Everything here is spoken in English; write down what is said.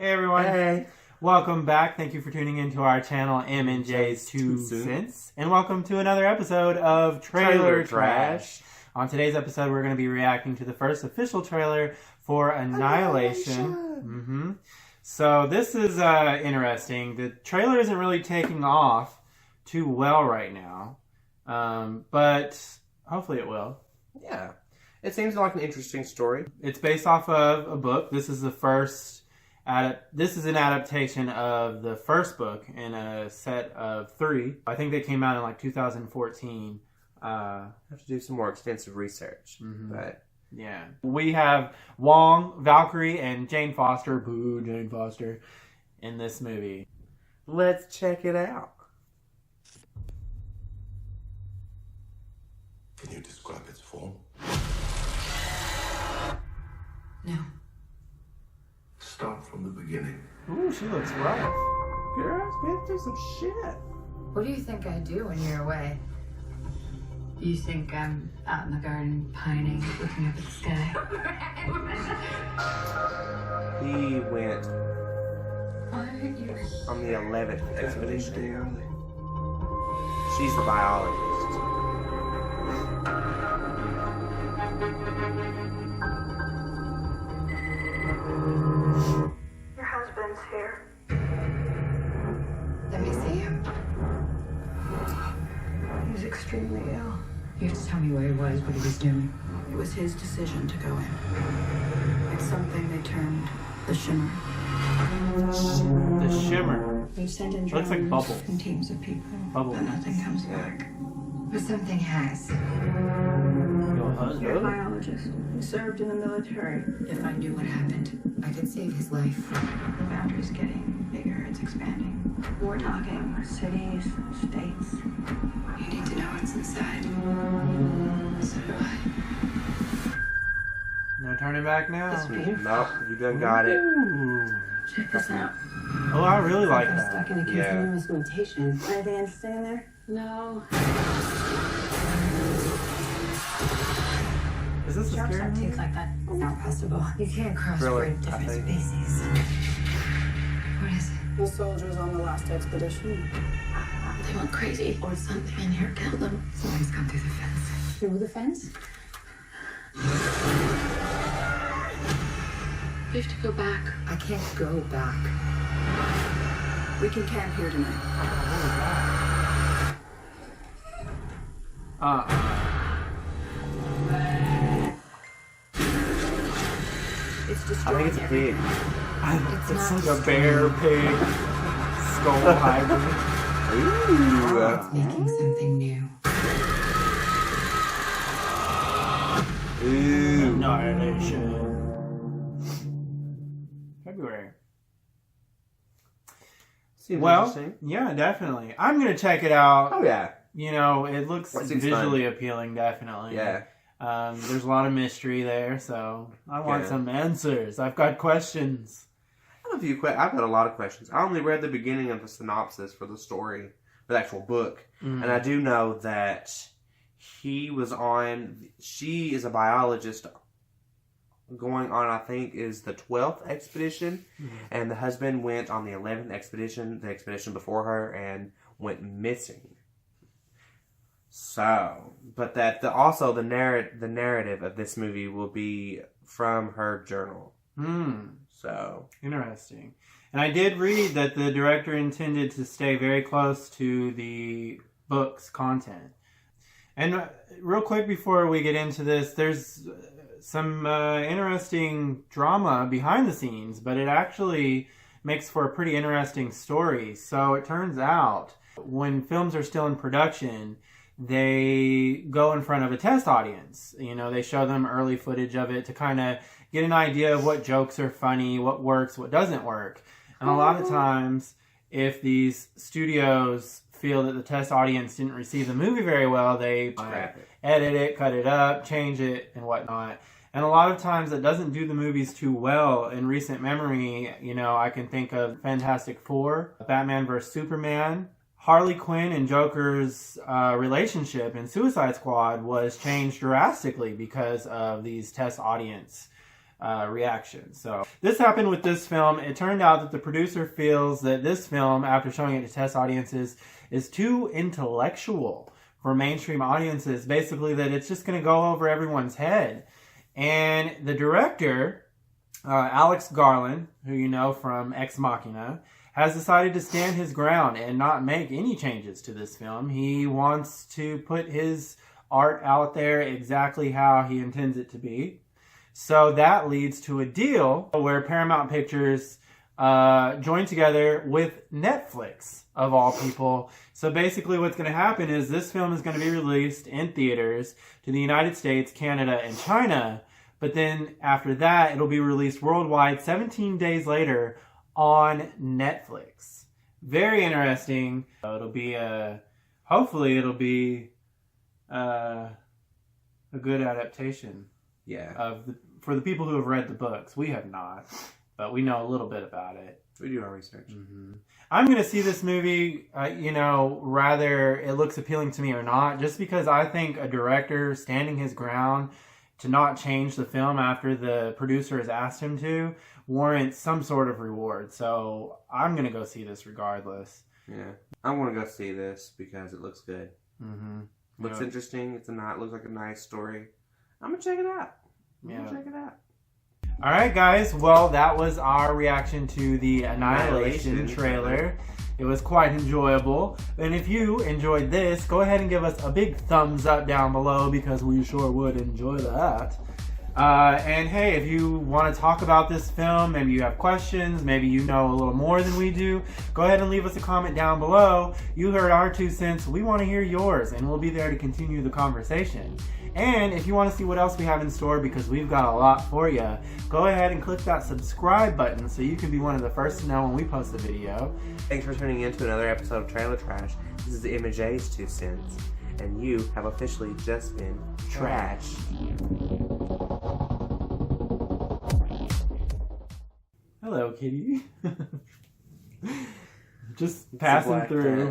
Hey everyone. Hey. Welcome back. Thank you for tuning into our channel M&Js 2 Cents. And welcome to another episode of Trailer Trash. On today's episode, we're going to be reacting to the first official trailer for Annihilation. So this is interesting. The trailer isn't really taking off too well right now. But hopefully it will. Yeah. It seems like an interesting story. It's based off of a book. This is the first... This is an adaptation of the first book in a set of 3. I think they came out in like 2014. I have to do some more extensive research. But yeah. We have Wong, Valkyrie, and Jane Foster. Boo, Jane Foster. In this movie. let's check it out. Can you describe its form? No. Start from the beginning. Ooh, she looks rough. Girl, been through some shit. What do you think I do when you're away? You think I'm out in the garden pining, looking up at the sky? He went Why aren't you? on the 11th expedition. Stay early. She's the biologist. Your husband's here. Let me see him. He's extremely ill. You have to tell me where he was, what he was doing. It was his decision to go in. It's something they termed the shimmer. The shimmer. We've sent in Looks like drones bubbles. and teams of people, Bubbles. but nothing comes back. But something has. Your husband? You're a biologist. You served in the military. If I knew what happened, I could save his life. The boundary's getting bigger. It's expanding. We're talking cities, states. You need to know what's inside. So do I. No turning back now. Nope, you done got it. Ooh. Check this out. Oh, I really like I'm that. stuck in a continuous mutation. Anything interesting in there? No. Is this a Sharks scary have movie? teeth like that. It's not possible. You can't Thriller, crossbreed I different think. species. What is it? The soldiers on the last expedition. They went crazy, or something in here killed them. Something's come through the fence. Through the fence? We have to go back. I can't go back. We can camp here tonight. It's I destroying think it's a pig. It's not like a bear, pig, skull hybrid. Ooh. It's making something new. Ooh. Annihilation. February. Seems Well, interesting. yeah, definitely. I'm going to check it out. Oh, yeah. You know, it looks That seems visually appealing, definitely. Yeah. There's a lot of mystery there, so I want Yeah. some answers. I've got questions. I have a few I've got a lot of questions. I only read the beginning of the synopsis for the story, for the actual book. And I do know that she is a biologist going on, I think, is the 12th expedition. And the husband went on the 11th expedition, the expedition before her, and went missing. So, but that also the narrative of this movie will be from her journal. So Interesting. And I did read that the director intended to stay very close to the book's content. And real quick before we get into this, there's some interesting drama behind the scenes, but it actually makes for a pretty interesting story. So it turns out when films are still in production, they go in front of a test audience. You know, they show them early footage of it to kind of get an idea of what jokes are funny, what works, what doesn't work. And a lot of times, if these studios feel that the test audience didn't receive the movie very well, they scrap it. edit it, cut it up, change it, and whatnot. And a lot of times it doesn't do the movies too well. In recent memory, you know, I can think of Fantastic Four, Batman vs. Superman, Harley Quinn and Joker's relationship in Suicide Squad was changed drastically because of these test audience reaction. So this happened with this film. It turned out that the producer feels that this film, after showing it to test audiences, is too intellectual for mainstream audiences. Basically, that it's just going to go over everyone's head. And the director, Alex Garland, who you know from Ex Machina, has decided to stand his ground and not make any changes to this film. He wants to put his art out there exactly how he intends it to be. So that leads to a deal where Paramount Pictures join together with Netflix, of all people. So basically what's going to happen is this film is going to be released in theaters to the United States, Canada, and China. But then after that, it'll be released worldwide 17 days later on Netflix. Very interesting. It'll be hopefully it'll be a good adaptation. Yeah. For the people who have read the books. We have not, but we know a little bit about it. We do our research. Mm-hmm. I'm going to see this movie, rather it looks appealing to me or not, just because I think a director standing his ground to not change the film after the producer has asked him to warrants some sort of reward. So I'm going to go see this regardless. Yeah. I want to go see this because it looks good. Mm-hmm. Looks interesting. Looks like a nice story. I'm going to check it out. All right, guys. Well, that was our reaction to the Annihilation trailer. It was quite enjoyable. And if you enjoyed this, go ahead and give us a big thumbs up down below because we sure would enjoy that. And hey, if you want to talk about this film, maybe you have questions, maybe you know a little more than we do, go ahead and leave us a comment down below. You heard our 2 cents. We want to hear yours, and we'll be there to continue the conversation. And if you want to see what else we have in store, because we've got a lot for you, go ahead and click that subscribe button so you can be one of the first to know when we post a video. Thanks for tuning in to another episode of Trailer Trash. This is the M&Js 2 cents, and you have officially just been trashed. Hello, kitty. Just passing through.